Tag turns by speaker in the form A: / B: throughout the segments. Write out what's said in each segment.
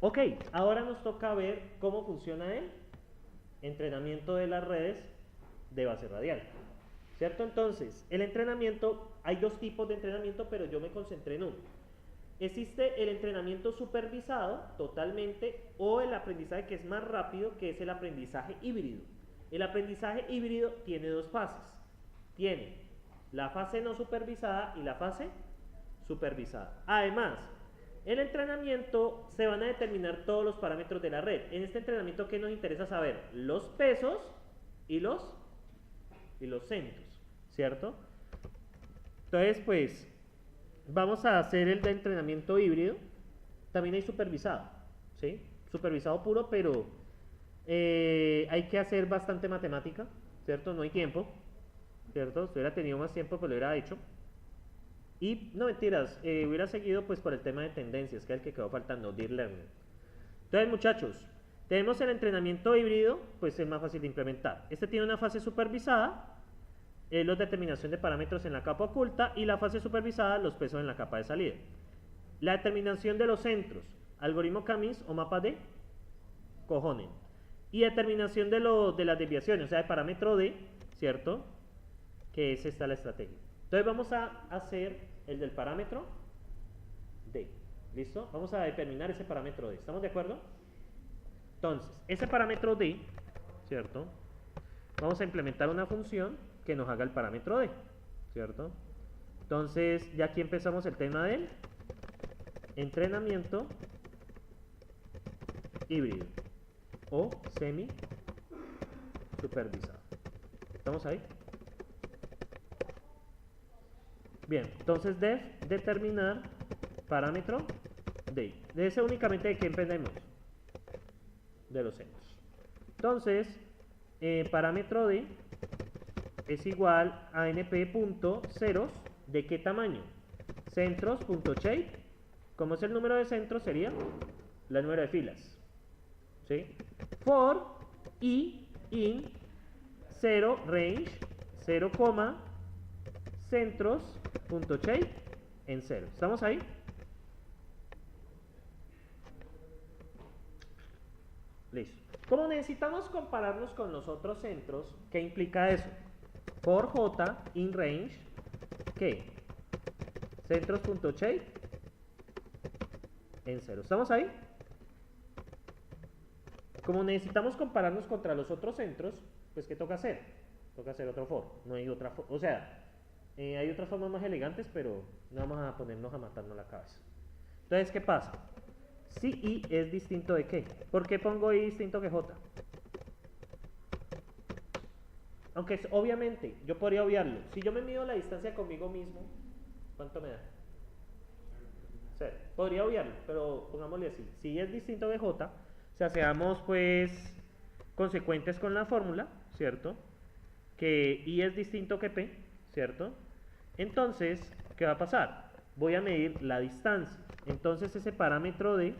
A: Ok, ahora nos toca ver cómo funciona el entrenamiento de las redes de base radial. ¿Cierto? Entonces, el entrenamiento, hay dos tipos de entrenamiento, pero yo me concentré en uno. Existe el entrenamiento supervisado totalmente o el aprendizaje que es más rápido, que es el aprendizaje híbrido. El aprendizaje híbrido tiene dos fases. Tiene la fase no supervisada y la fase supervisada. Además, el entrenamiento se van a determinar todos los parámetros de la red. En este entrenamiento, ¿qué nos interesa saber? Los pesos y los centros, ¿cierto? Entonces, pues, vamos a hacer el de entrenamiento híbrido. También hay supervisado, ¿sí? Supervisado puro, pero hay que hacer bastante matemática, ¿cierto? No hay tiempo, ¿cierto? Si hubiera tenido más tiempo, pues lo hubiera hecho. Y, no mentiras, hubiera seguido pues por el tema de tendencias, que es el que quedó faltando, Deep Learning. Entonces, muchachos, tenemos el entrenamiento híbrido, pues es más fácil de implementar. Este tiene una fase supervisada, la determinación de parámetros en la capa oculta, y la fase supervisada, los pesos en la capa de salida. La determinación de los centros, algoritmo Camis o mapa de Cojonen. Y determinación de las desviaciones, o sea, el parámetro D, ¿cierto? Que es esta la estrategia. Entonces vamos a hacer el del parámetro D. ¿Listo? Vamos a determinar ese parámetro D. ¿Estamos de acuerdo? Entonces, ese parámetro D, ¿cierto? Vamos a implementar una función que nos haga el parámetro D, ¿cierto? Entonces, ya aquí empezamos el tema del entrenamiento híbrido o semi supervisado. ¿Estamos ahí? Bien, entonces def determinar parámetro D. De ese únicamente de qué dependemos, de los centros. Entonces, parámetro D es igual a np.ceros, ¿de qué tamaño? Centros.shape, como es el número de centros, sería el número de filas, ¿sí? For i in 0 range 0, centros.shape en 0. ¿Estamos ahí? Listo. Como necesitamos compararnos con los otros centros, ¿qué implica eso? For j in range, ¿qué? Centros.shape en 0. ¿Estamos ahí? Como necesitamos compararnos contra los otros centros, pues ¿qué toca hacer? Toca hacer otro for. No hay otra forma. O sea, hay otras formas más elegantes, pero no vamos a ponernos a matarnos la cabeza. Entonces, ¿qué pasa? Si i es distinto de qué. ¿Por qué pongo i distinto que j? Aunque obviamente yo podría obviarlo. Si yo me mido la distancia conmigo mismo, ¿cuánto me da? 0. Podría obviarlo, pero pongámosle así. Si es distinto de j, o sea, seamos pues consecuentes con la fórmula, ¿cierto? Que i es distinto que p, ¿cierto? Entonces, ¿qué va a pasar? Voy a medir la distancia. Entonces ese parámetro d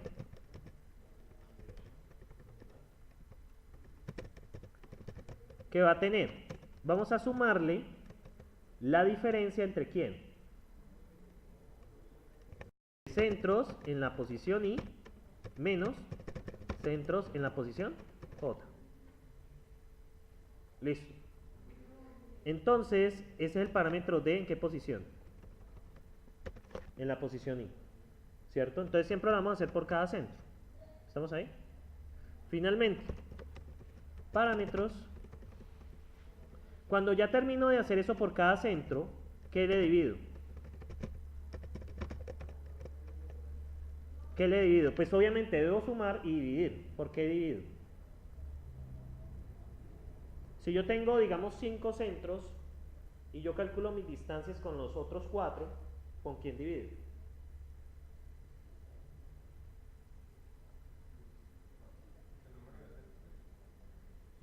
A: ¿qué va a tener? Vamos a sumarle la diferencia entre quién. Centros en la posición i menos centros en la posición j. Listo. Entonces, ese es el parámetro d, ¿en qué posición? En la posición i, ¿cierto? Entonces siempre lo vamos a hacer por cada centro. ¿Estamos ahí? Finalmente, parámetros. Cuando ya termino de hacer eso por cada centro, ¿qué le divido? ¿Qué le divido? Pues obviamente debo sumar y dividir. ¿Por qué divido? Si yo tengo, digamos, 5 centros y yo calculo mis distancias con los otros 4, ¿con quién divido?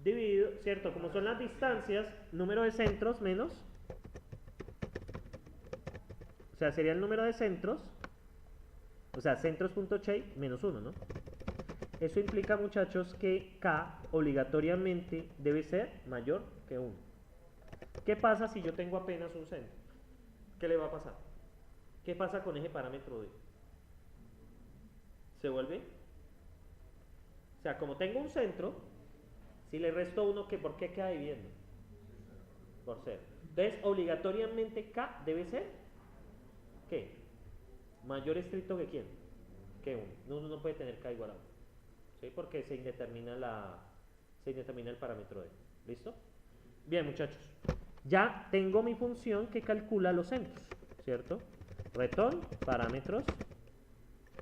A: Dividido, ¿cierto? Como son las distancias, número de centros menos, o sea, sería el número de centros, o sea, centros.shape menos 1, ¿no? Eso implica, muchachos, que K obligatoriamente debe ser mayor que 1. ¿Qué pasa si yo tengo apenas un centro? ¿Qué le va a pasar? ¿Qué pasa con ese parámetro D? ¿Se vuelve? O sea, como tengo un centro, si le resto 1, ¿por qué queda dividiendo? Por 0. Entonces, obligatoriamente K debe ser, ¿qué? Mayor estricto que ¿quién? Que 1. Uno no puede tener K igual a 1. ¿Sí? Porque se indetermina el parámetro D. ¿Listo? Bien, muchachos. Ya tengo mi función que calcula los centros, ¿cierto? Return, parámetros,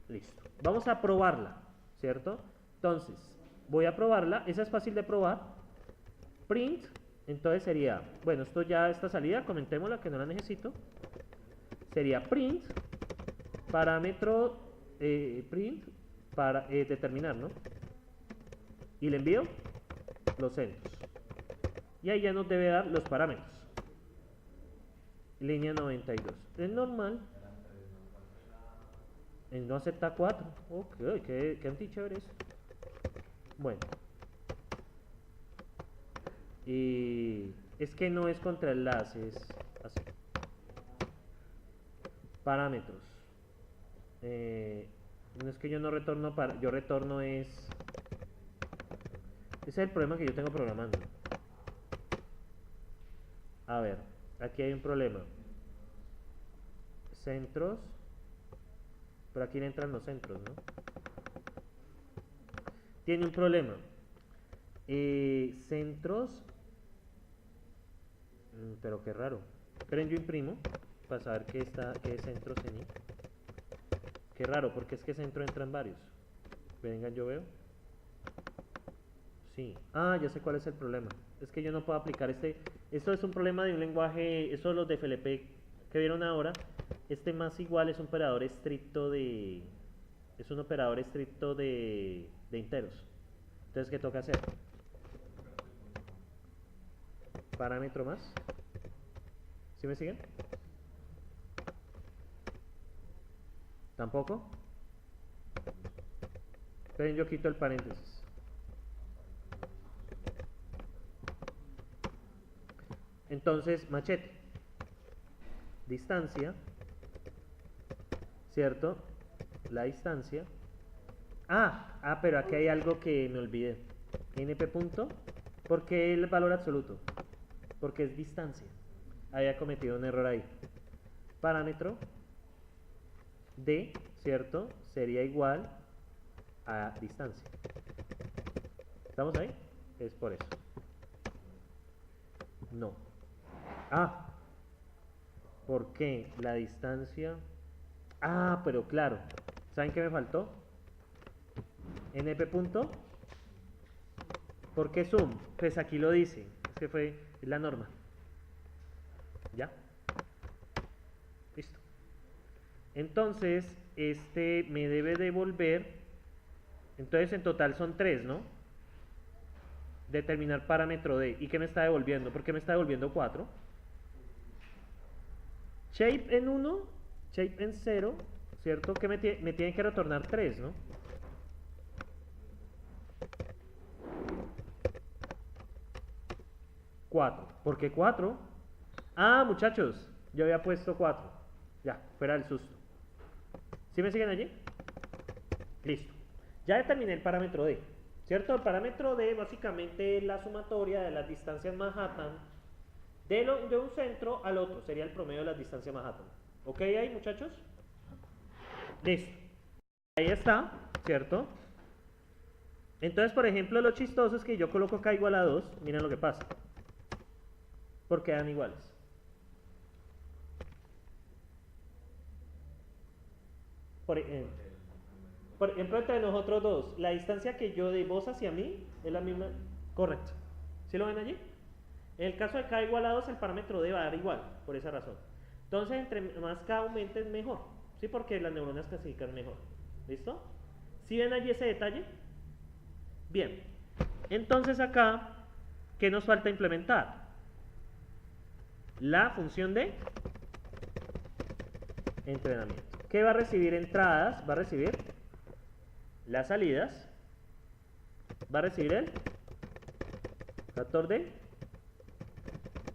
A: listo. Vamos a probarla, ¿cierto? Entonces, voy a probarla, esa es fácil de probar. Print, entonces sería, bueno, esto ya, esta salida, comentémosla que no la necesito. Sería print, parámetro, print, para determinar, ¿no? Y le envío los centros. Y ahí ya nos debe dar los parámetros. Línea 92. Es normal. No acepta 4. Ok, qué antichévere eso. Bueno. Y es que no es contraenlace, es así. Parámetros. No es que yo no retorno yo retorno es. Ese es el problema que yo tengo programando. A ver, aquí hay un problema. Centros. Pero aquí le entran los centros, ¿no? Tiene un problema. Centros. Pero qué raro. Esperen, yo imprimo para saber qué centros tenía. Qué raro, porque es que centro entra en varios. Vengan, yo veo. Sí. Ah, ya sé cuál es el problema. Es que yo no puedo aplicar esto es un problema de un lenguaje. Eso los de FLP que vieron ahora. Este más igual es un operador estricto de. Es un operador estricto de enteros. Entonces, ¿qué toca hacer? Parámetro más. ¿Sí me siguen? ¿Tampoco? Entonces yo quito el paréntesis. Entonces, machete. Distancia. ¿Cierto? La distancia. Pero aquí hay algo que me olvidé. NP punto. ¿Por qué el valor absoluto? Porque es distancia. Había cometido un error ahí. Parámetro D, ¿cierto? Sería igual a distancia. ¿Estamos ahí? Es por eso. No. ¿Por qué? La distancia. Pero claro. ¿Saben qué me faltó? NP punto. ¿Por qué zoom? Pues aquí lo dice. Es que es la norma. ¿Ya? Listo. Entonces, este me debe devolver. Entonces, en total son 3, ¿no? Determinar parámetro D. ¿Y qué me está devolviendo? ¿Por qué me está devolviendo 4? Shape en 1, shape en 0, ¿cierto? Que me tiene que retornar 3, ¿no? ¿Por qué 4? Muchachos, yo había puesto 4. Ya, fuera del susto. ¿Sí me siguen allí? Listo. Ya determiné el parámetro D, ¿cierto? El parámetro D básicamente es la sumatoria de las distancias Manhattan de un centro al otro. Sería el promedio de las distancias Manhattan. ¿Ok ahí, muchachos? Listo. Ahí está, ¿cierto? Entonces, por ejemplo, lo chistoso es que yo coloco K igual a 2. Miren lo que pasa. Porque quedan iguales. Por ejemplo, entre nosotros dos, la distancia que yo de vos hacia mí es la misma. Correcto. ¿Sí lo ven allí? En el caso de K igual a 2, el parámetro D va a dar igual, por esa razón. Entonces, entre más K aumente es mejor. ¿Sí? Porque las neuronas clasifican mejor. ¿Listo? ¿Sí ven allí ese detalle? Bien. Entonces acá, ¿qué nos falta implementar? La función de entrenamiento. ¿Qué va a recibir entradas? Va a recibir las salidas. Va a recibir el factor de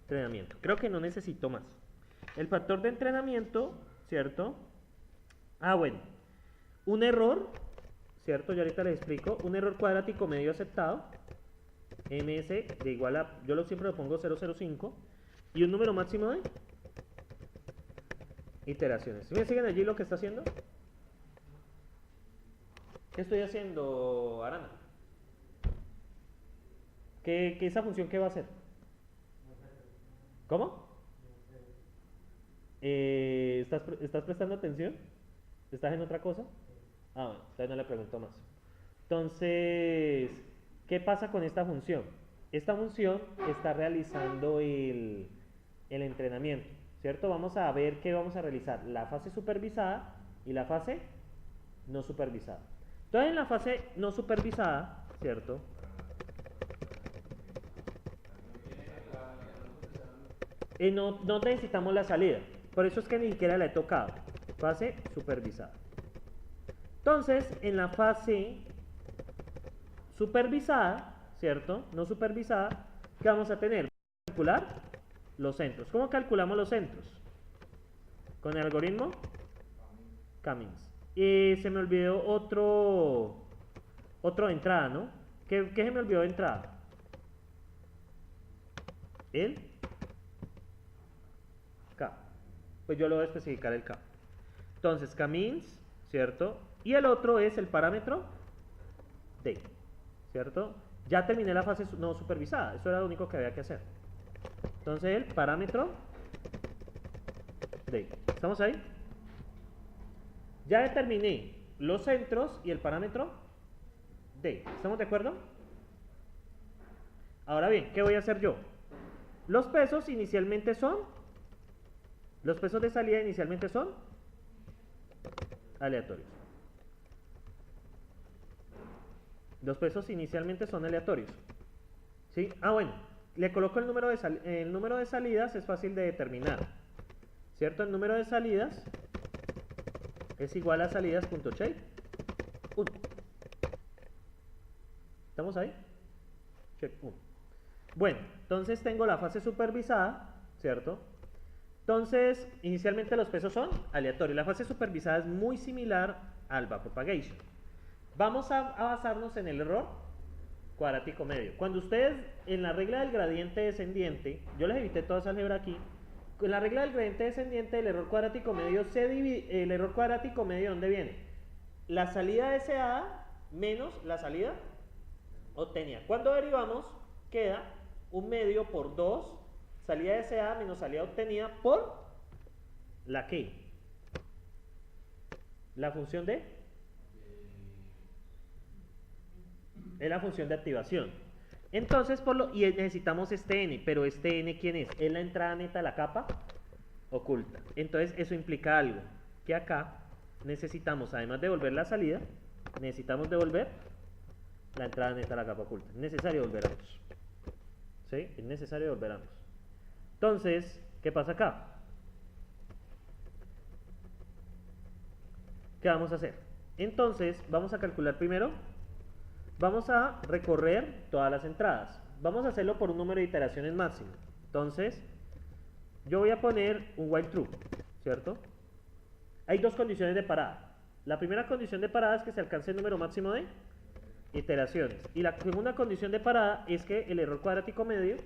A: entrenamiento. Creo que no necesito más. El factor de entrenamiento, ¿cierto? Bueno. Un error, ¿cierto? Yo ahorita les explico. Un error cuadrático medio aceptado, ms de igual a, yo siempre lo pongo 005, y un número máximo de iteraciones. ¿Me siguen allí lo que está haciendo? ¿Qué estoy haciendo, Arana? ¿Qué esa función qué va a hacer? ¿Cómo? ¿Estás prestando atención? ¿Estás en otra cosa? Ah, bueno, entonces no le pregunto más. Entonces, ¿qué pasa con esta función? Esta función está realizando el entrenamiento, ¿cierto? Vamos a ver qué vamos a realizar, la fase supervisada y la fase no supervisada. Entonces, en la fase no supervisada, ¿cierto? No necesitamos la salida, por eso es que ni siquiera la he tocado. Fase supervisada. Entonces, en la fase supervisada, ¿cierto? No supervisada, ¿qué vamos a tener? Calcular los centros. ¿Cómo calculamos los centros? Con el algoritmo Cummings. Y se me olvidó otro de entrada, ¿no? ¿Qué se me olvidó de entrada? El K. Pues yo lo voy a especificar el K. Entonces, Cummings, ¿cierto? Y el otro es el parámetro D, ¿cierto? Ya terminé la fase no supervisada, eso era lo único que había que hacer. Entonces, el parámetro D. ¿Estamos ahí? Ya determiné los centros y el parámetro D. ¿Estamos de acuerdo? Ahora bien, ¿qué voy a hacer yo? Los pesos inicialmente son, los pesos de salida inicialmente son aleatorios. Los pesos inicialmente son aleatorios. ¿Sí? Ah, bueno, le coloco el número de salidas, es fácil de determinar. ¿Cierto? El número de salidas es igual a salidas.shape 1. ¿Estamos ahí? Check 1. Bueno, entonces tengo la fase supervisada, ¿cierto? Entonces, inicialmente los pesos son aleatorios. La fase supervisada es muy similar al backpropagation. Vamos a basarnos en el error cuadrático medio. Cuando ustedes, en la regla del gradiente descendiente, yo les evité toda esa álgebra aquí, en la regla del gradiente descendiente, el error cuadrático medio se divide, el error cuadrático medio, ¿dónde viene? La salida deseada menos la salida obtenida. Cuando derivamos, queda un medio por 2, salida deseada menos salida obtenida por la que, la función de, es la función de activación. Entonces, y necesitamos este n, pero este n, ¿quién es? Es la entrada neta a la capa oculta. Entonces, eso implica algo, que acá necesitamos, además de devolver la salida, necesitamos devolver la entrada neta a la capa oculta. Es necesario devolver ambos. ¿Sí? Es necesario devolver ambos. Entonces, ¿qué pasa acá? ¿Qué vamos a hacer? Entonces, vamos a calcular primero. Vamos a recorrer todas las entradas. Vamos a hacerlo por un número de iteraciones máximo. Entonces, yo voy a poner un while true, ¿cierto? Hay dos condiciones de parada. La primera condición de parada es que se alcance el número máximo de iteraciones. Y la segunda condición de parada es que el error cuadrático medio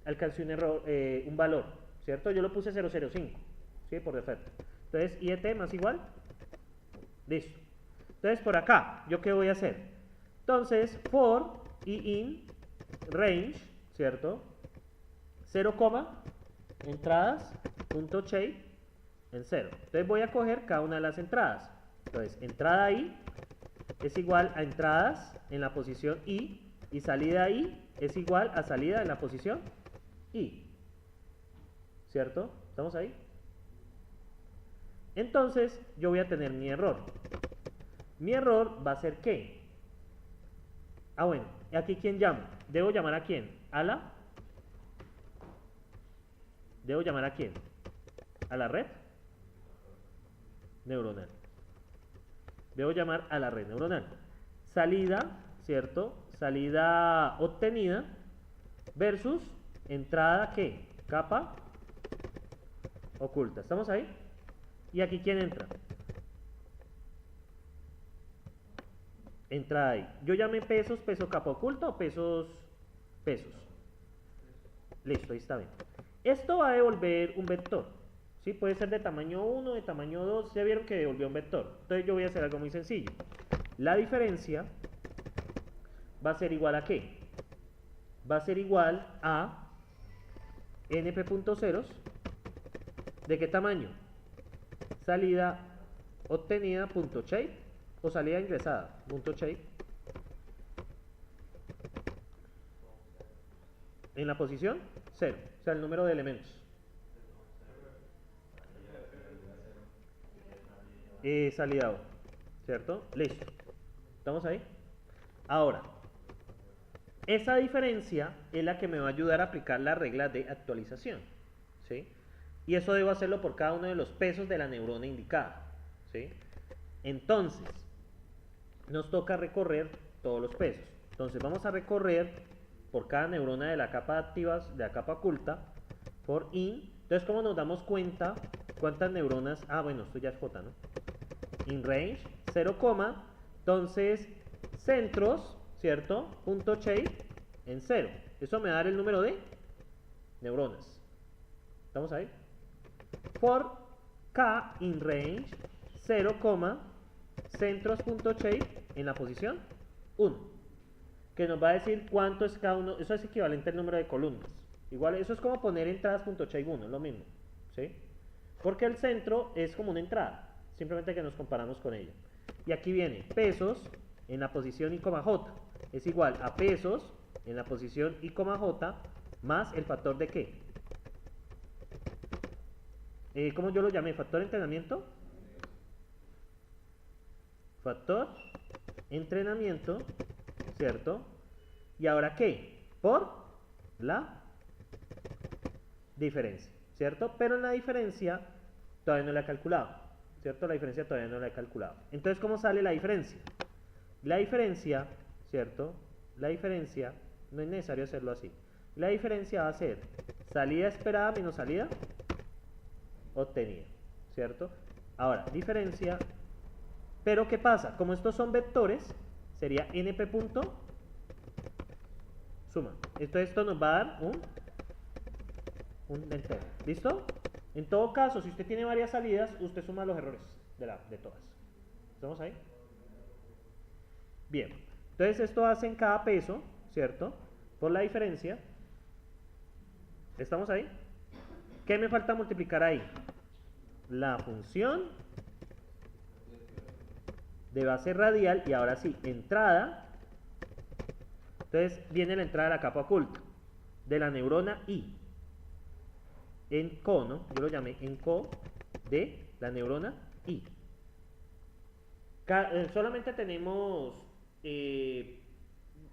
A: alcance un valor, ¿cierto? Yo lo puse 005, ¿sí? Por defecto. Entonces, IET más igual. Listo. Entonces, por acá, ¿yo qué voy a hacer? Entonces, for in range, ¿cierto? 0, entradas, punto shape en 0. Entonces voy a coger cada una de las entradas. Entonces, entrada i es igual a entradas en la posición i, y salida i es igual a salida en la posición i. ¿Cierto? ¿Estamos ahí? Entonces, yo voy a tener mi error. Mi error va a ser ¿qué? Ah, bueno, ¿aquí quién llamo? ¿Debo llamar a quién? ¿A la? ¿Debo llamar a quién? ¿A la red neuronal? Debo llamar a la red neuronal. Salida, ¿cierto? Salida obtenida versus entrada, ¿qué? Capa oculta. ¿Estamos ahí? ¿Y aquí quién entra? entrada ahí. Yo llamé pesos, peso capa oculta o pesos, pesos. Listo, ahí está bien. Esto va a devolver un vector. ¿Sí? Puede ser de tamaño 1, de tamaño 2. Ya vieron que devolvió un vector. Entonces yo voy a hacer algo muy sencillo. La diferencia va a ser igual a ¿qué? Va a ser igual a np.ceros. ¿De qué tamaño? Salida obtenida punto shape o salida ingresada punto shape en la posición 0, o sea el número de elementos. Salida O, ¿cierto? Listo. ¿Estamos ahí? Ahora, esa diferencia es la que me va a ayudar a aplicar la regla de actualización, ¿sí? Y eso debo hacerlo por cada uno de los pesos de la neurona indicada, ¿sí? Entonces, nos toca recorrer todos los pesos. Entonces vamos a recorrer por cada neurona de la capa activa, de la capa oculta, por in. Entonces, ¿cómo nos damos cuenta cuántas neuronas? Ah, bueno, esto ya es J, ¿no? In range, 0, entonces centros, ¿cierto? Punto shape en 0. Eso me va a dar el número de neuronas. ¿Estamos ahí? For K in range, 0, centros.shape en la posición 1, que nos va a decir cuánto es cada uno. Eso es equivalente al número de columnas. Igual, eso es como poner entradas.shape 1, es lo mismo, ¿sí? Porque el centro es como una entrada, simplemente que nos comparamos con ella. Y aquí viene pesos en la posición I, J es igual a pesos en la posición I, J más el factor de ¿qué? ¿Cómo yo lo llamé? ¿Factor entrenamiento? Factor entrenamiento, ¿cierto? ¿Y ahora qué? Por la diferencia, ¿cierto? Pero en la diferencia todavía no la he calculado, ¿cierto? La diferencia todavía no la he calculado. Entonces, ¿cómo sale la diferencia? La diferencia, ¿cierto? La diferencia, no es necesario hacerlo así. La diferencia va a ser salida esperada menos salida obtenida, ¿cierto? Ahora, diferencia. Pero ¿qué pasa? Como estos son vectores, sería np punto suma. Esto nos va a dar un entero. ¿Listo? En todo caso, si usted tiene varias salidas, usted suma los errores de todas. ¿Estamos ahí? Bien. Entonces esto hace en cada peso, ¿cierto? Por la diferencia. ¿Estamos ahí? ¿Qué me falta multiplicar ahí? La función de base radial y ahora sí, entrada. Entonces viene la entrada de la capa oculta de la neurona I en cono, yo lo llamé en co de la neurona I. Solamente tenemos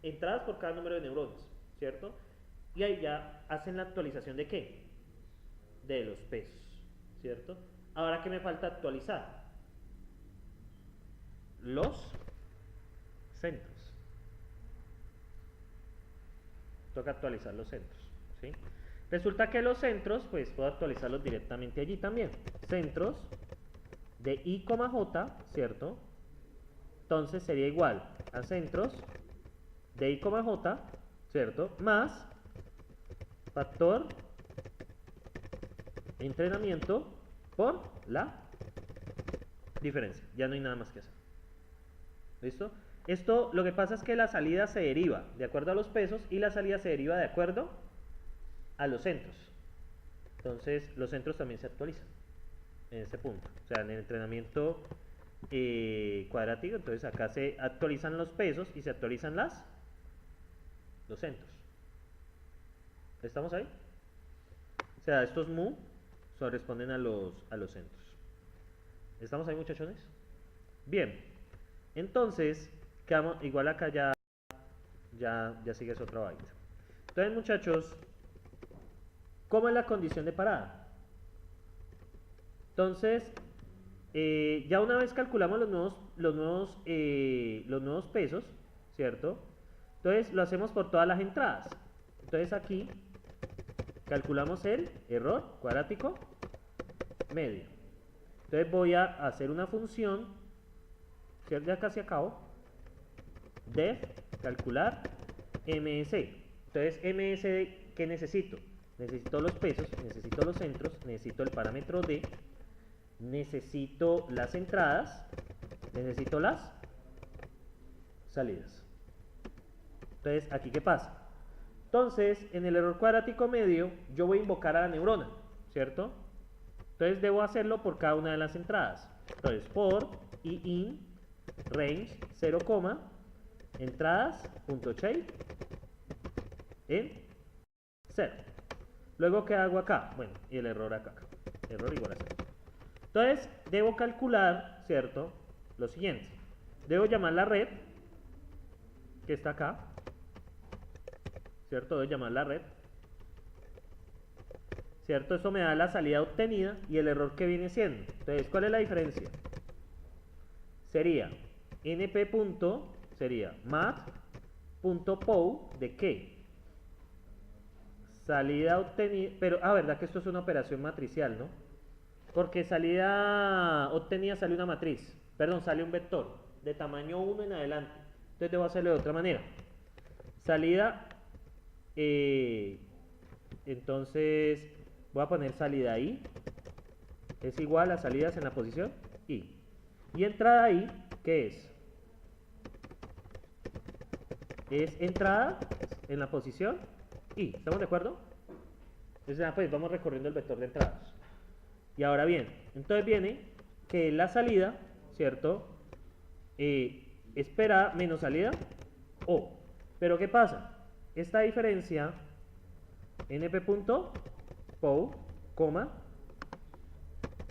A: entradas por cada número de neuronas, ¿cierto? Y ahí ya hacen la actualización de ¿qué? De los pesos, ¿cierto? Ahora, ¿qué me falta actualizar? Los centros. Toca actualizar los centros, ¿sí? Resulta que los centros, pues puedo actualizarlos directamente allí también. Centros de I, J, ¿cierto? Entonces sería igual a centros de I, J, ¿cierto? Más factor entrenamiento por la diferencia. Ya no hay nada más que hacer. ¿Listo? Esto, lo que pasa es que la salida se deriva de acuerdo a los pesos y la salida se deriva de acuerdo a los centros. Entonces, los centros también se actualizan en este punto. O sea, en el entrenamiento cuadrático, entonces acá se actualizan los pesos y se actualizan los centros. ¿Estamos ahí? O sea, estos mu corresponden a los centros. ¿Estamos ahí, muchachones? Bien. Entonces, igual acá ya sigues otra vaina. Entonces, muchachos, ¿cómo es la condición de parada? Entonces, ya una vez calculamos los nuevos pesos, ¿cierto? Entonces, lo hacemos por todas las entradas. Entonces, aquí calculamos el error cuadrático medio. Entonces, voy a hacer una función, ya casi acabo. def calcular ms. Entonces, ms, ¿qué necesito? Necesito los pesos, necesito los centros, necesito el parámetro d, necesito las entradas, necesito las salidas. Entonces, ¿aquí qué pasa? Entonces, en el error cuadrático medio, yo voy a invocar a la neurona, ¿cierto? Entonces, debo hacerlo por cada una de las entradas. Entonces, for in range 0, entradas, punto shape, en 0. Luego, ¿qué hago acá? Bueno, y el error acá. Error igual a 0. Entonces, debo calcular, ¿cierto? Lo siguiente. Debo llamar la red, que está acá, ¿cierto? Debo llamar la red, ¿cierto? Eso me da la salida obtenida y el error que viene siendo. Entonces, ¿cuál es la diferencia? Sería np. Sería math.pow de qué? Salida obtenida, pero, verdad que esto es una operación matricial, ¿no? Porque salida obtenida sale una matriz, perdón, sale un vector de tamaño 1 en adelante. Entonces debo hacerlo de otra manera. Salida, entonces voy a poner salida i es igual a salidas en la posición i. Y entrada i, ¿qué es? Es entrada en la posición i. ¿Estamos de acuerdo? Entonces, pues vamos recorriendo el vector de entradas. Y ahora bien, entonces viene que la salida, ¿cierto? Espera menos salida o. Pero ¿qué pasa? Esta diferencia np.pow,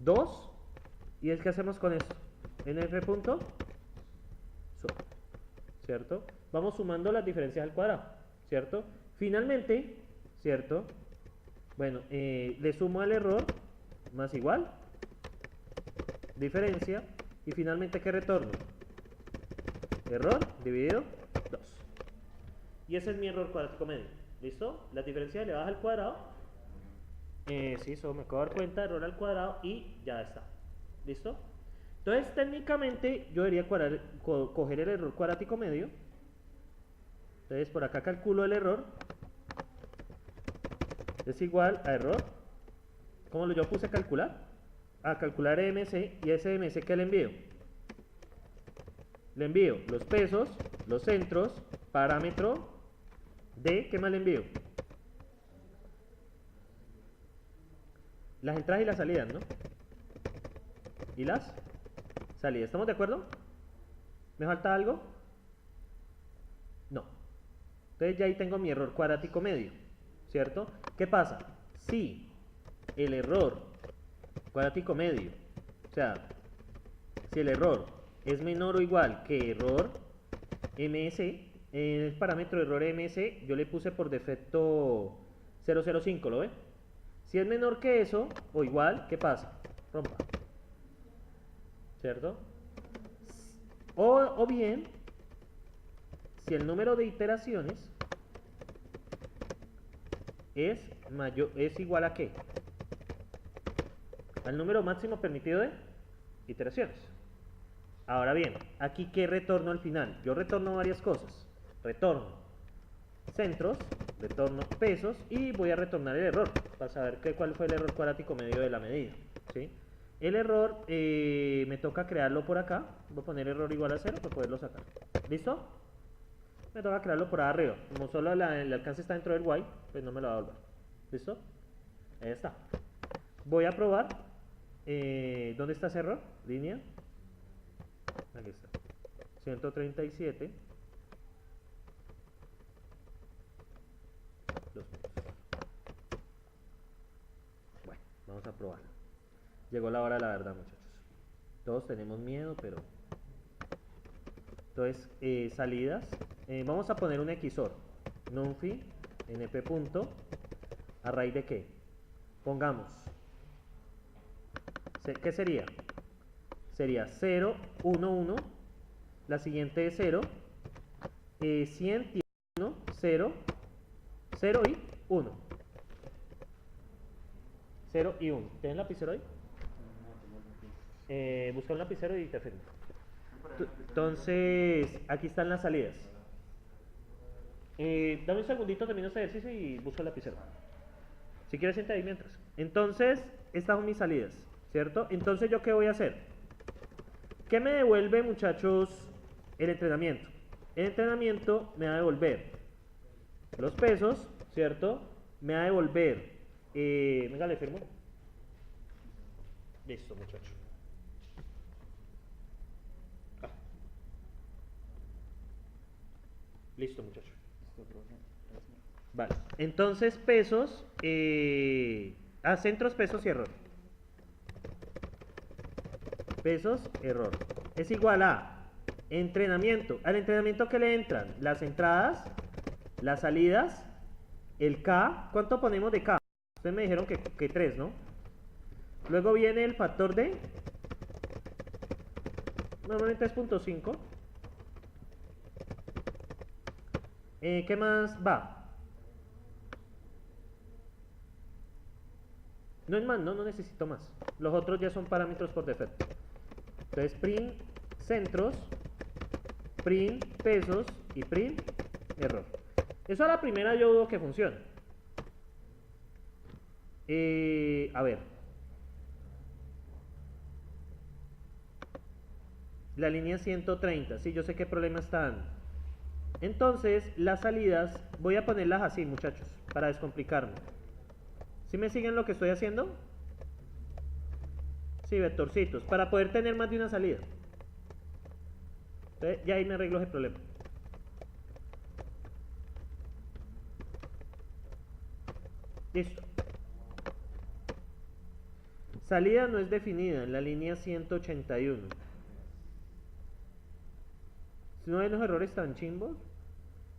A: 2, y es que hacemos con esto np.sum, ¿cierto? Vamos sumando las diferencias al cuadrado, ¿cierto? Finalmente, ¿cierto? Bueno, le sumo al error más igual, diferencia, y finalmente ¿qué retorno? Error dividido 2. Y ese es mi error cuadrático medio. ¿Listo? La diferencia le baja al cuadrado. Sí, eso me acabo de dar cuenta, error al cuadrado y ya está. ¿Listo? Entonces, técnicamente, yo debería coger el error cuadrático medio. Entonces, por acá calculo el error. Es igual a error. ¿Cómo yo puse a calcular? A calcular EMC. ¿Y ese EMC qué le envío? Le envío los pesos, los centros, parámetro D. ¿Qué más le envío? Las entradas y las salidas, ¿no? Y las salidas. ¿Estamos de acuerdo? ¿Me falta algo? No. Entonces ya ahí tengo mi error cuadrático medio, ¿cierto? ¿Qué pasa? Si el error cuadrático medio, o sea, si el error es menor o igual que error ms, en el parámetro error ms yo le puse por defecto 005, ¿lo ve? Si es menor que eso o igual, ¿qué pasa? Rompa, ¿cierto? O bien, si el número de iteraciones es igual a ¿qué? Al número máximo permitido de iteraciones. Ahora bien, aquí ¿qué retorno al final? Yo retorno varias cosas. Retorno centros, retorno pesos y voy a retornar el error para saber cuál fue el error cuadrático medio de la medida, ¿sí? El error me toca crearlo por acá. Voy a poner error igual a 0 para poderlo sacar. ¿Listo? Me toca crearlo por arriba. Como solo el alcance está dentro del while, pues no me lo va a volver. ¿Listo? Ahí está. Voy a probar. ¿Dónde está ese error? Línea. Aquí está. 137. Bueno, vamos a probar. Llegó la hora de la verdad, muchachos. Todos tenemos miedo, pero... Entonces, salidas. Vamos a poner un XOR. Nunfi, np punto. ¿A raíz de qué? Pongamos. ¿Qué sería? Sería 0, 1, 1. La siguiente es 0. 100 y 1, 0. 0 y 1. 0 y 1. ¿Tienes lapicero ahí? Busca un lapicero y te firmo. Entonces, aquí están las salidas. Dame un segundito, termino este ejercicio y busco el lapicero. Si quieres, siéntate ahí mientras. Entonces, estas son mis salidas, ¿cierto? Entonces, ¿yo qué voy a hacer? ¿Qué me devuelve, muchachos, el entrenamiento? El entrenamiento me va a devolver los pesos, ¿cierto? Me va a devolver... venga, le firmo. Listo, muchachos. Listo, muchachos. Vale, entonces pesos, centros, pesos y error. Pesos, error. Es igual a entrenamiento. Al entrenamiento que le entran las entradas, las salidas, el K. ¿Cuánto ponemos de K? Ustedes me dijeron que 3, ¿no? Luego viene el factor de... normalmente 3.5. ¿Qué más va? No es más, no necesito más. Los otros ya son parámetros por defecto. Entonces, print centros, print pesos y print error. Eso a la primera yo dudo que funcione. A ver. La línea 130. Sí, yo sé qué problema está dando. Entonces, las salidas, voy a ponerlas así, muchachos, para descomplicarme. ¿Sí me siguen lo que estoy haciendo? Sí, vectorcitos, para poder tener más de una salida. Entonces, ya ahí me arreglo ese problema. Listo. Salida no es definida en la línea 181. Si no hay los errores tan chimbos,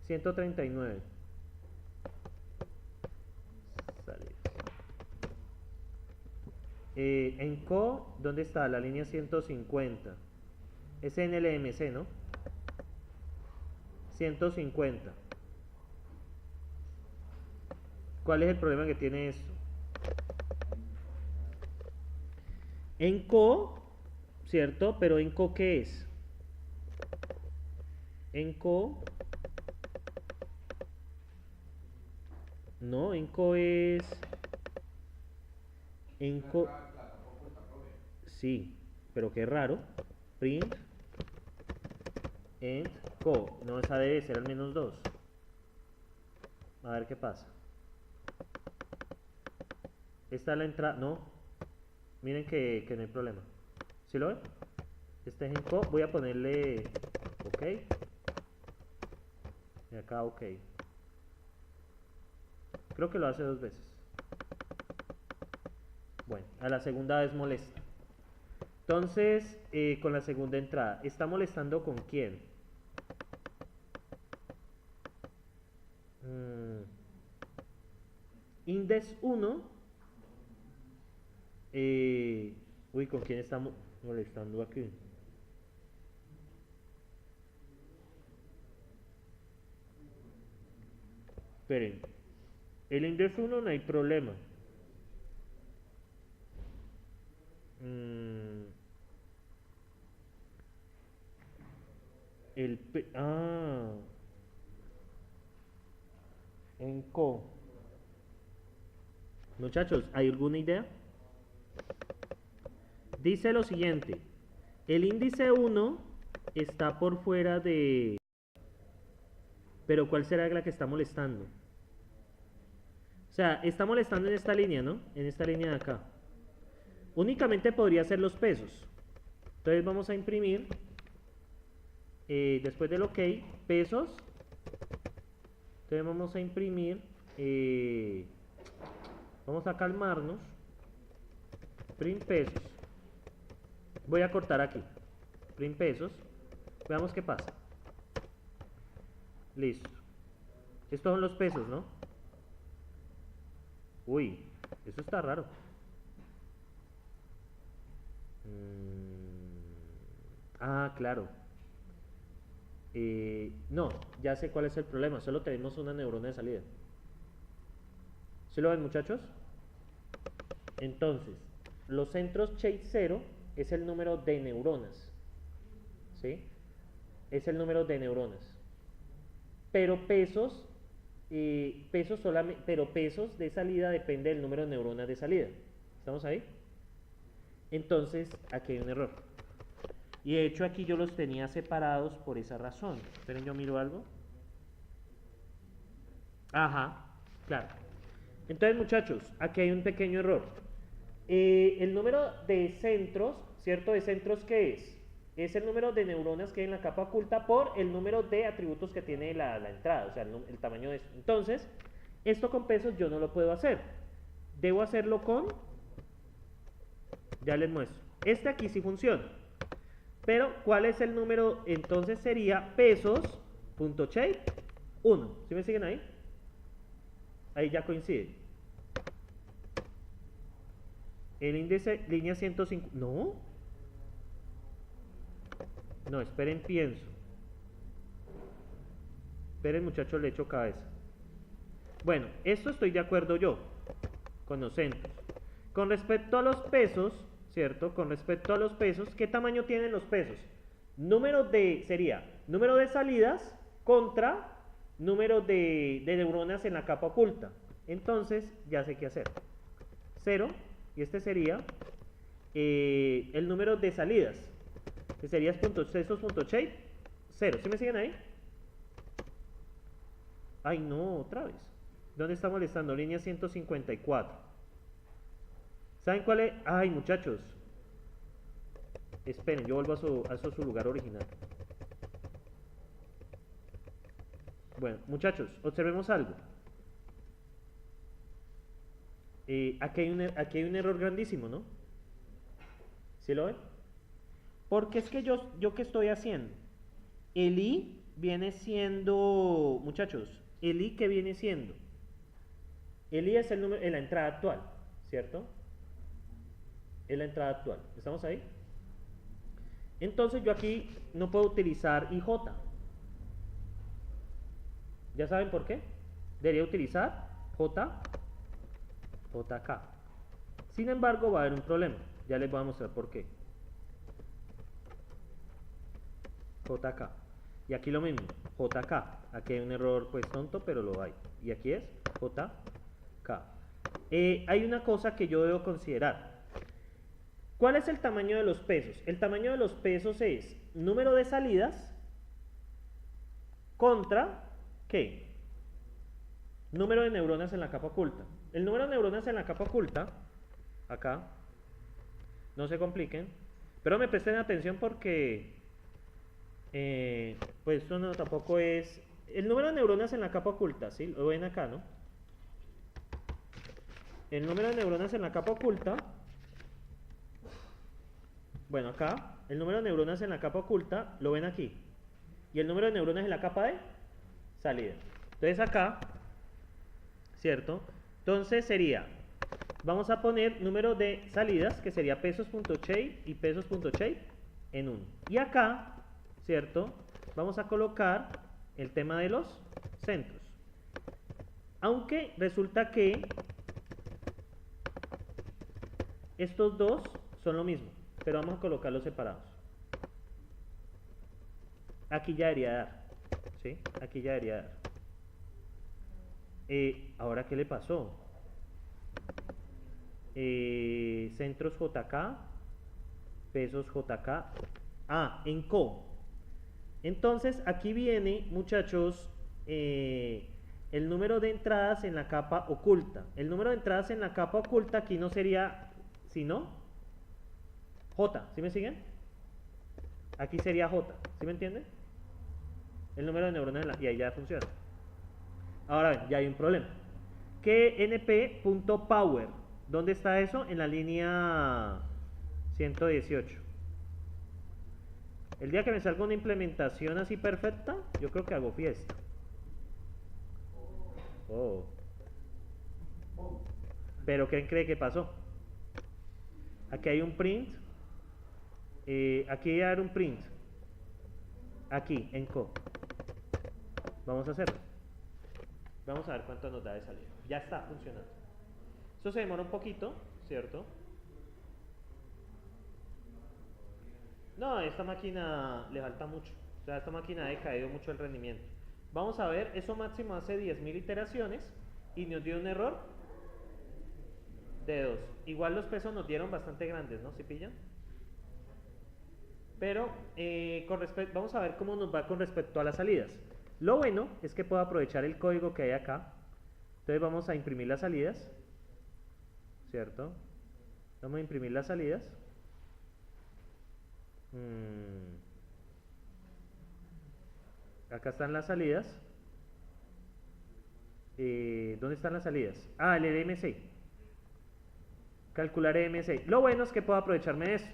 A: 139. Salidas. En CO, ¿dónde está? La línea 150. Es en el MC, ¿no? 150. ¿Cuál es el problema que tiene esto? En CO, ¿cierto? Pero en CO, ¿qué es? En CO... no, en CO es... en CO... sí, pero qué raro. Print en CO. No, esa debe ser al menos 2. A ver qué pasa. Esta es la entrada. No. Miren que no hay problema. ¿Sí lo ven? Este es en CO. Voy a ponerle OK. Y acá OK. Creo que lo hace 2 veces. Bueno, a la segunda vez molesta. Entonces, con la segunda entrada, ¿está molestando con quién? Index 1. Uy, ¿con quién estamos molestando aquí? Esperen. El index 1 no hay problema. En CO. Muchachos, ¿hay alguna idea? Dice lo siguiente. El índice 1 está por fuera de... pero ¿cuál será la que está molestando? O sea, está molestando en esta línea, ¿no? En esta línea de acá. Únicamente podría ser los pesos. Entonces vamos a imprimir, después del OK, pesos. Entonces vamos a imprimir, vamos a calmarnos, print pesos. Voy a cortar aquí, print pesos. Veamos qué pasa. Listo. Estos son los pesos, ¿no? Uy, eso está raro. Claro. No, ya sé cuál es el problema. Solo tenemos una neurona de salida. ¿Sí lo ven, muchachos? Entonces, los centros Chase 0 es el número de neuronas. ¿sí? Es el número de neuronas. Pero pesos solamente, pero pesos de salida depende del número de neuronas de salida. ¿Estamos ahí? Entonces, aquí hay un error. Y de hecho aquí yo los tenía separados por esa razón. Esperen, yo miro algo. Ajá, claro. Entonces, muchachos, aquí hay un pequeño error. El número de centros, ¿cierto? ¿De centros qué es? Es el número de neuronas que hay en la capa oculta por el número de atributos que tiene la entrada, o sea, el tamaño de eso. Entonces, esto con pesos yo no lo puedo hacer. Debo hacerlo con... Ya les muestro. Este aquí sí funciona. Pero, ¿cuál es el número? Entonces sería pesos.shape 1. ¿Sí me siguen ahí? Ahí ya coincide. El índice, línea 105. No. No, esperen, pienso. Esperen, muchachos, le echo cabeza. Bueno, esto estoy de acuerdo yo. Con los centros. Con respecto a los pesos, ¿cierto? Con respecto a los pesos, ¿qué tamaño tienen los pesos? Sería número de salidas contra número de neuronas en la capa oculta. Entonces, ya sé qué hacer. 0, y este sería el número de salidas, que sería pesos.shape 0. ¿Sí me siguen ahí? Ay, no, otra vez. ¿Dónde está molestando? Línea 154. ¿Saben cuál es? Ay, muchachos. Esperen, yo vuelvo a su lugar original. Bueno, muchachos, observemos algo. Aquí hay un error grandísimo, ¿no? ¿Sí lo ven? Porque es que yo ¿qué estoy haciendo? El I viene siendo, muchachos, el I ¿qué viene siendo? El I es el número, en la entrada actual, ¿cierto? Es la entrada actual. ¿Estamos ahí? Entonces yo aquí no puedo utilizar IJ. ¿Ya saben por qué? Debería utilizar JK. Sin embargo, va a haber un problema. Ya les voy a mostrar por qué. JK. Y aquí lo mismo, JK. Aquí hay un error pues tonto, pero lo hay. Y aquí es JK. Hay una cosa que yo debo considerar. ¿Cuál es el tamaño de los pesos? El tamaño de los pesos es número de salidas contra, ¿qué? Número de neuronas en la capa oculta. El número de neuronas en la capa oculta, acá, no se compliquen, pero me presten atención porque, pues esto no tampoco es, el número de neuronas en la capa oculta, ¿sí? Lo ven acá, ¿no? El número de neuronas en la capa oculta, bueno, acá, el número de neuronas en la capa oculta, lo ven aquí. Y el número de neuronas en la capa de salida. Entonces acá, ¿cierto? Entonces sería, vamos a poner número de salidas, que sería pesos.shape y pesos.shape en 1. Y acá, ¿cierto? Vamos a colocar el tema de los centros. Aunque resulta que estos dos son lo mismo, pero vamos a colocarlos separados. Aquí ya debería dar, ¿sí? Aquí ya debería dar. Ahora, ¿qué le pasó? Centros JK, pesos JK. Ah, en CO. Entonces, aquí viene, muchachos, el número de entradas en la capa oculta. El número de entradas en la capa oculta aquí no sería, sino J. ¿Sí me siguen? Aquí sería J. ¿Sí me entienden? El número de neuronas y ahí ya funciona. Ahora ven, ya hay un problema. Que np.power. ¿Dónde está eso? En la línea 118. El día que me salga una implementación así perfecta, yo creo que hago fiesta. Oh. Pero ¿quién cree que pasó? Aquí hay un print. Aquí hay que dar un print. Aquí, en CO. Vamos a hacerlo. Vamos a ver cuánto nos da de salida. Ya está funcionando. Esto se demora un poquito, ¿cierto? No, a esta máquina le falta mucho. O sea, a esta máquina ha decaído mucho el rendimiento. Vamos a ver, eso máximo hace 10.000 iteraciones y nos dio un error de 2. Igual los pesos nos dieron bastante grandes, ¿no? ¿Sí pillan? Pero vamos a ver cómo nos va con respecto a las salidas. Lo bueno es que puedo aprovechar el código que hay acá. Entonces vamos a imprimir las salidas, ¿cierto? Vamos a imprimir las salidas. Acá están las salidas. ¿Dónde están las salidas? Ah, el EMC. Calcular EMC. Lo bueno es que puedo aprovecharme de esto.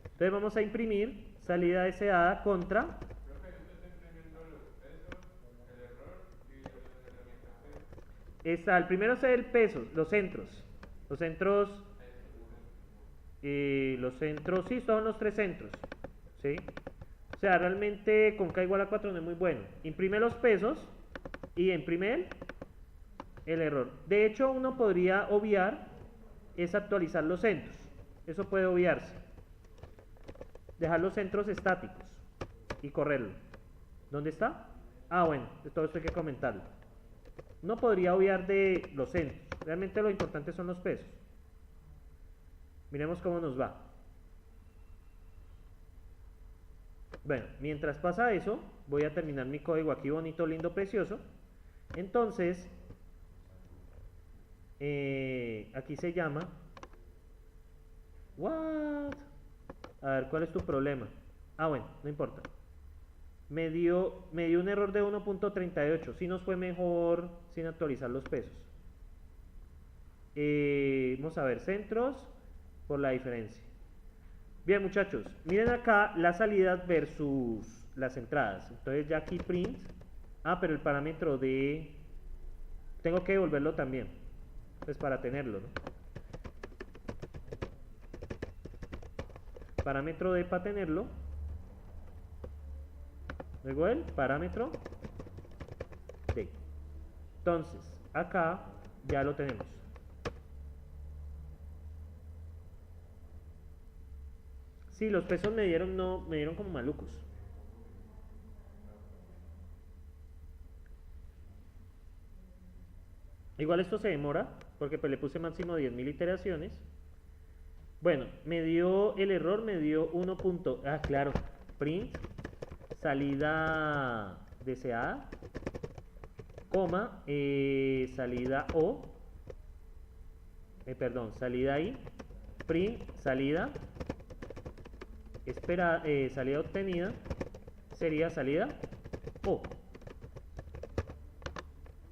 A: Entonces vamos a imprimir salida deseada contra. Está, el primero es el peso, los centros. Los centros, sí, son los 3 centros. ¿Sí? O sea, realmente con K igual a 4 no es muy bueno. Imprime los pesos y imprime el error. De hecho, uno podría obviar es actualizar los centros. Eso puede obviarse. Dejar los centros estáticos y correrlo. ¿Dónde está? Ah, bueno, de todo esto hay que comentarlo. No podría obviar de los centros. Realmente lo importante son los pesos. Miremos cómo nos va. Bueno, mientras pasa eso, voy a terminar mi código aquí bonito, lindo, precioso. Entonces, aquí se llama what? A ver, ¿cuál es tu problema? Ah, bueno, no importa. Me dio un error de 1.38. Sí nos fue mejor sin actualizar los pesos. Vamos a ver, centros por la diferencia. Bien, muchachos, miren acá las salidas versus las entradas. Entonces ya aquí print. Ah, pero el parámetro de... Tengo que devolverlo también. Pues para tenerlo, ¿no? Parámetro de para tenerlo. Luego el parámetro de. Entonces, acá ya lo tenemos. Sí, los pesos me dieron como malucos. Igual esto se demora, porque pues le puse máximo 10.000 iteraciones. Bueno, me dio el error, me dio 1. Ah, claro, print salida deseada, coma, salida O, perdón, salida I, print salida, salida obtenida, sería salida O.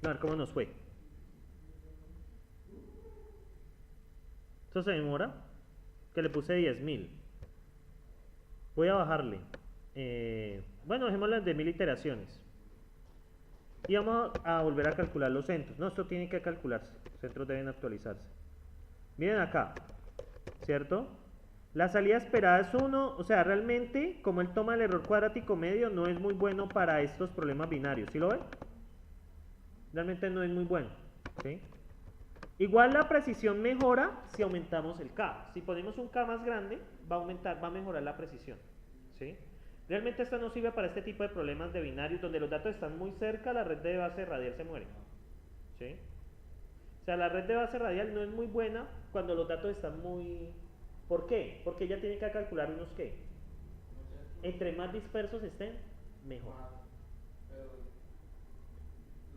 A: A ver cómo nos fue. Esto se demora, que le puse 10.000. Voy a bajarle. Bueno, dejémoslas de 1000 iteraciones. Y vamos a volver a calcular los centros. No, esto tiene que calcularse. Los centros deben actualizarse. Miren acá, ¿cierto? La salida esperada es 1. O sea, realmente, como él toma el error cuadrático medio, no es muy bueno para estos problemas binarios. ¿Sí lo ven? Realmente no es muy bueno. ¿Sí? Igual la precisión mejora si aumentamos el K. Si ponemos un K más grande, va a mejorar la precisión. ¿Sí? Realmente esto no sirve para este tipo de problemas de binarios donde los datos están muy cerca, la red de base radial se muere. ¿Sí? O sea, la red de base radial no es muy buena cuando los datos están muy... ¿Por qué? Porque ella tiene que calcular unos qué. Entre más dispersos estén, mejor.
B: Pero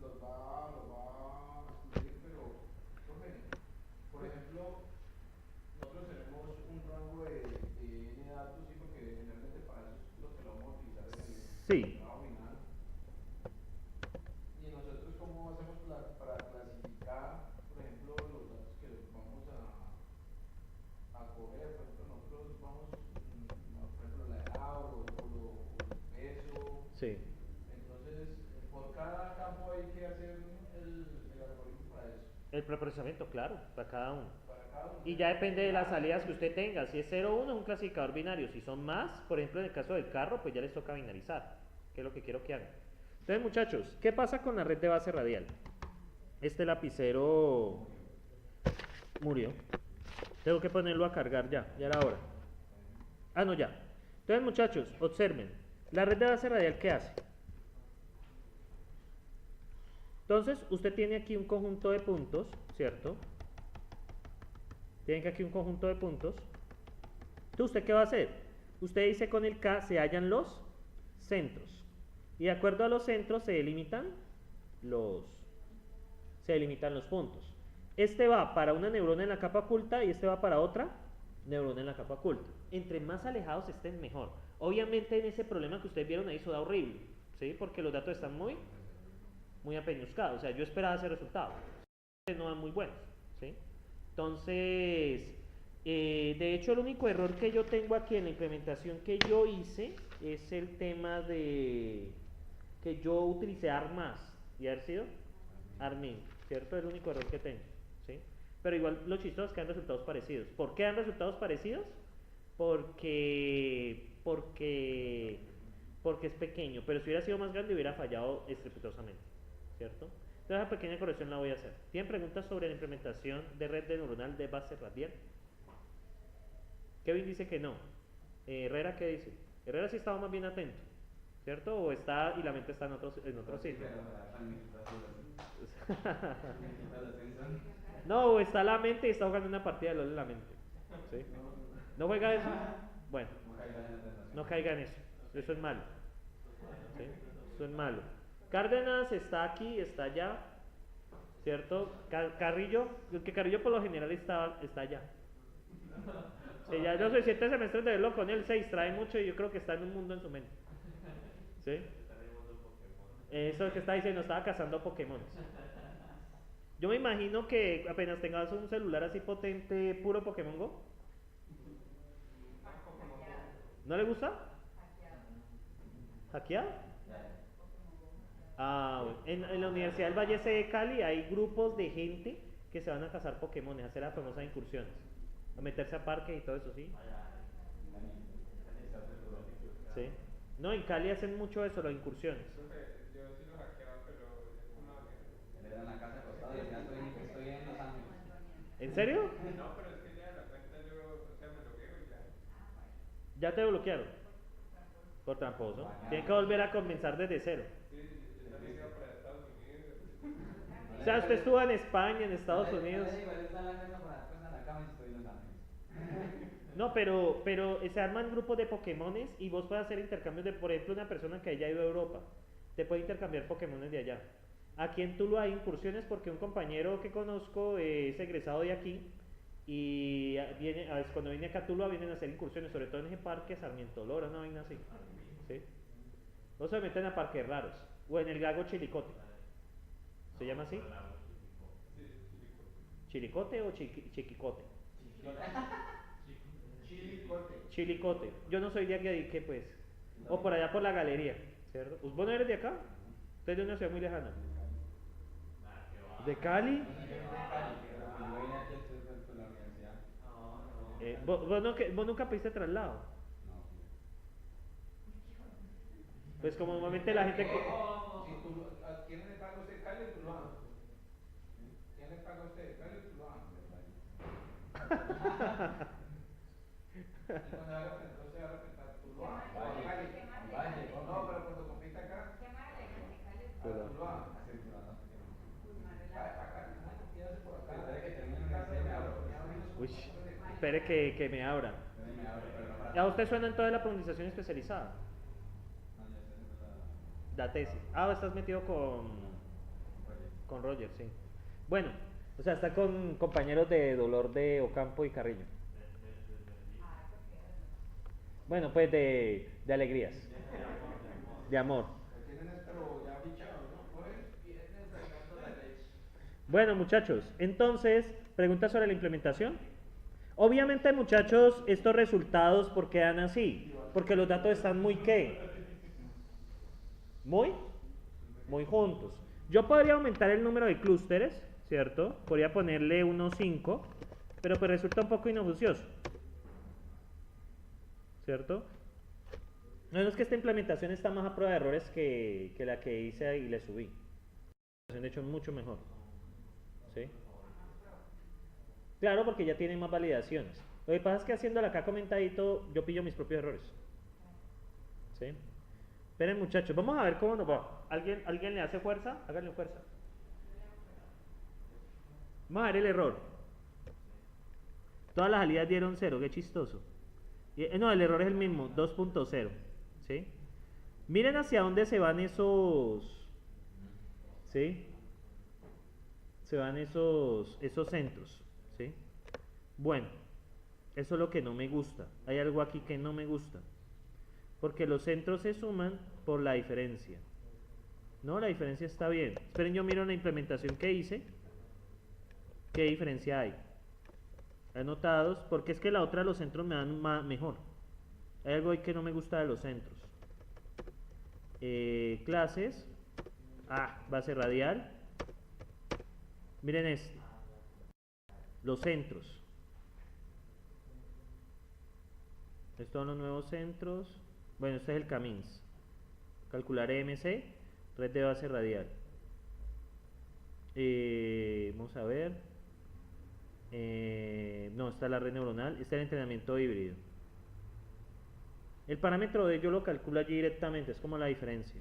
B: los va a excluir, pero por ejemplo, nosotros tenemos un rango de n datos, sí, porque generalmente para eso es lo que lo vamos a utilizar en el trabajo final. Y nosotros, ¿cómo hacemos para clasificar, por ejemplo, los datos que vamos a coger? Por ejemplo, nosotros vamos, por ejemplo, la edad o el peso.
A: Sí.
B: Entonces, por cada campo hay que hacer el algoritmo para eso.
A: El preprocesamiento, claro, para cada uno.
B: Para cada uno.
A: Y ya depende de las salidas que usted tenga. Si es 0 o 1 es un clasificador binario. Si son más, por ejemplo en el caso del carro, pues ya les toca binarizar, que es lo que quiero que hagan. Entonces, muchachos, ¿qué pasa con la red de base radial? Este lapicero murió. Tengo que ponerlo a cargar ya era hora. Ah, no, ya. Entonces, muchachos, observen. La red de base radial, ¿qué hace? Entonces, usted tiene aquí un conjunto de puntos, ¿cierto? Tiene aquí un conjunto de puntos. Entonces, ¿usted qué va a hacer? Usted dice con el K se hallan los centros. Y de acuerdo a los centros se delimitan los puntos. Este va para una neurona en la capa oculta y este va para otra neurona en la capa oculta. Entre más alejados estén, mejor. Obviamente en ese problema que ustedes vieron ahí eso da horrible, ¿sí? Porque los datos están muy apeñuscados. O sea, yo esperaba ese resultado. No dan muy buenos, ¿sí? Entonces, de hecho el único error que yo tengo aquí en la implementación que yo hice es el tema de que yo utilicé armas y haber sido armin, ¿cierto? Es el único error que tengo, ¿sí? Pero igual lo chistoso es que dan resultados parecidos. ¿Por qué dan resultados parecidos? Porque es pequeño, pero si hubiera sido más grande hubiera fallado estrepitosamente, ¿cierto? Entonces esa pequeña corrección la voy a hacer. ¿Tienen preguntas sobre la implementación de red de neuronal de base radial? Kevin dice que no. Herrera, ¿qué dice? Herrera sí estaba más bien atento, ¿cierto? O está y la mente está en otro sitio. No, o está la mente y está jugando una partida de LOL en la mente. ¿Sí? ¿No juega eso? Bueno, no caiga en eso. Eso es malo. ¿Sí? Eso es malo. Cárdenas está aquí, está allá, ¿cierto? Carrillo, que Carrillo por lo general está allá. Sí, ya los 7 semestres de verlo con él se distrae mucho y yo creo que está en un mundo en su mente. ¿Sí? Eso que está diciendo, estaba cazando Pokémon. Yo me imagino que apenas tengas un celular así potente, puro Pokémon Go. ¿No le gusta? ¿Hackeado? Ah, bueno. En la Universidad del Valle de Cali hay grupos de gente que se van a cazar Pokémon, a hacer las famosas incursiones, a meterse a parques y todo eso, ¿sí? Sí. No, en Cali hacen mucho eso, las incursiones.
B: Yo sí lo hackeaba, pero es una
C: Él era en la casa acostado y decía, estoy en Los Ángeles.
A: ¿En serio?
B: No, pero es que ya la cuenta yo, o sea, me logueo y ya.
A: ¿Ya te bloquearon? Por tramposo. Tienen que volver a comenzar desde cero.
B: Sí, yo también iba para Estados Unidos.
A: O sea, usted estuvo en España, en Estados Unidos.
C: Él está en la casa para después en la cama y estoy en Los Ángeles.
A: No, pero se arman grupos de Pokémones y vos puedes hacer intercambios de, por ejemplo, una persona que haya ido a Europa. Te puede intercambiar Pokémones de allá. Aquí en Tuluá hay incursiones porque un compañero que conozco es egresado de aquí y viene, a veces cuando viene acá a Tuluá vienen a hacer incursiones, sobre todo en ese parque Sarmiento Lora, una vaina así. ¿Sí? No se meten a parques raros. O en el lago Chilicote. ¿Se llama así? ¿Chilicote o Chiquicote? Chilicote. Yo no soy de aquí, ¿qué pues? O por allá por la galería, ¿cierto? ¿Vos no eres de acá? Usted es de una ciudad muy lejana. ¿De Cali? ¿Vos nunca pediste traslado? Pues como normalmente la gente que...
B: ¿Quién le paga usted, Cali o Tuluá? ¿Quién le paga usted, Cali o Tuluá? Y cuando haga entonces ahora pensar Tuluá o Cali. No, pero cuando compita acá, a Tuluá.
A: Uy, espere que me abra. ¿Ya usted suena en toda la profundización especializada? La tesis. Ah, estás metido con Roger, sí. Bueno, o sea, está con compañeros de dolor de Ocampo y Carrillo. Bueno, pues de alegrías. De amor. Bueno, muchachos, entonces, preguntas sobre la implementación. Obviamente, muchachos, estos resultados, ¿por qué dan así? Porque los datos están muy, ¿qué? Muy juntos. Yo podría aumentar el número de clústeres, ¿cierto? Podría ponerle unos 5, pero pues resulta un poco inoficioso, ¿cierto? No es que esta implementación está más a prueba de errores que la que hice y le subí. De hecho, mucho mejor. ¿Sí? Claro, porque ya tiene más validaciones. Lo que pasa es que haciéndolo acá comentadito, yo pillo mis propios errores. ¿Sí? Esperen muchachos, vamos a ver cómo nos va. ¿Alguien le hace fuerza? Háganle fuerza. Vamos a ver el error. Todas las salidas dieron 0, qué chistoso. No, el error es el mismo, 2.0. ¿Sí? Miren hacia dónde se van esos. ¿Sí? Se van esos centros. ¿Sí? Bueno, eso es lo que no me gusta. Hay algo aquí que no me gusta. Porque los centros se suman por la diferencia. No, la diferencia está bien. Esperen, yo miro la implementación que hice. ¿Qué diferencia hay? Anotados, porque es que la otra de los centros me dan mejor. Hay algo ahí que no me gusta de los centros. Clases. Base radial. Miren este. Los centros. Estos son los nuevos centros. Bueno, este es el CAMINS. Calcular EMC, red de base radial. Vamos a ver. No, está la red neuronal. Este es el entrenamiento híbrido. El parámetro de yo lo calculo allí directamente, es como la diferencia.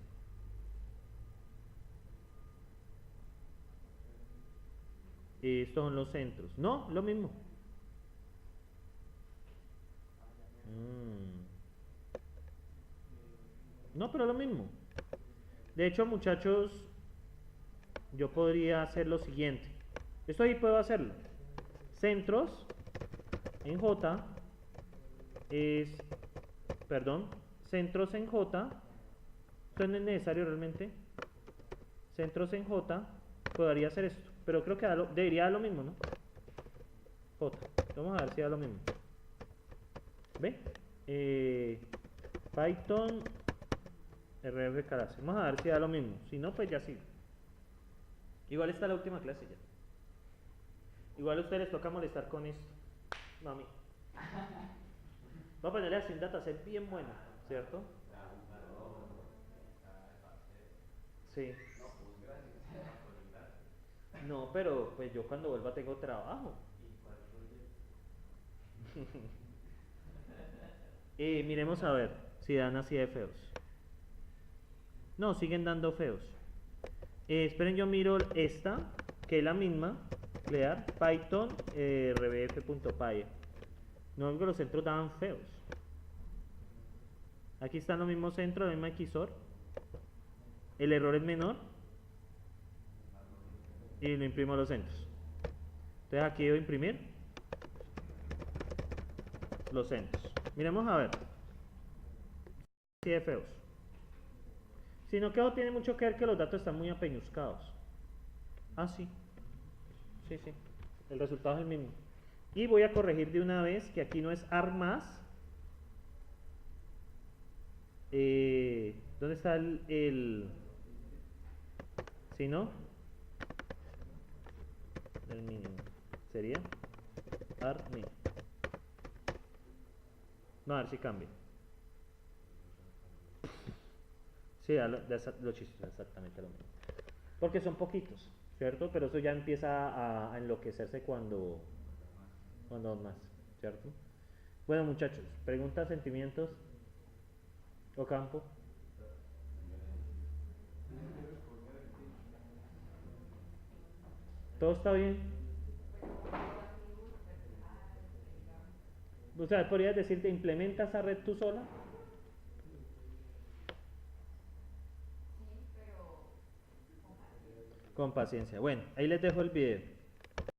A: Estos son los centros. No, lo mismo. No, pero lo mismo. De hecho, muchachos, yo podría hacer lo siguiente. Esto ahí puedo hacerlo. Centros en J es, perdón, centros en J. Esto no es necesario realmente. Centros en J, podría hacer esto. Pero creo que debería dar lo mismo, ¿no? J. Vamos a ver si da lo mismo. ¿Ve? Python RF Clase. Vamos a ver si da lo mismo. Si no, pues ya sí. Igual está la última clase ya. Igual a ustedes les toca molestar con esto. Mami. Voy a ponerle así un dataset bien bueno, ¿cierto? Sí. No, pero pues yo cuando vuelva tengo trabajo. Miremos a ver si dan así de feos. No, siguen dando feos. Esperen, yo miro esta, que es la misma. Clear, Python, rbf.py. No, que los centros daban feos. Aquí están los mismos centros, el mismo XOR. El error es menor. Y lo imprimo a los centros. Entonces aquí debo imprimir los centros. Miremos a ver. Si de feos. Sino que eso tiene mucho que ver que los datos están muy apeñuscados. Sí. Sí. El resultado es el mismo. Y voy a corregir de una vez que aquí no es AR más. ¿Dónde está el si no? El mínimo. Sería AR min. No, a ver si cambia. Sí, lo chistoso, exactamente lo mismo. Porque son poquitos, ¿cierto? Pero eso ya empieza a enloquecerse cuando más, ¿cierto? Bueno, muchachos, preguntas, sentimientos, Ocampo. ¿Todo está bien? O sea, ¿podrías decirte, implementa esa red tú sola? Con paciencia. Bueno, ahí les dejo el video.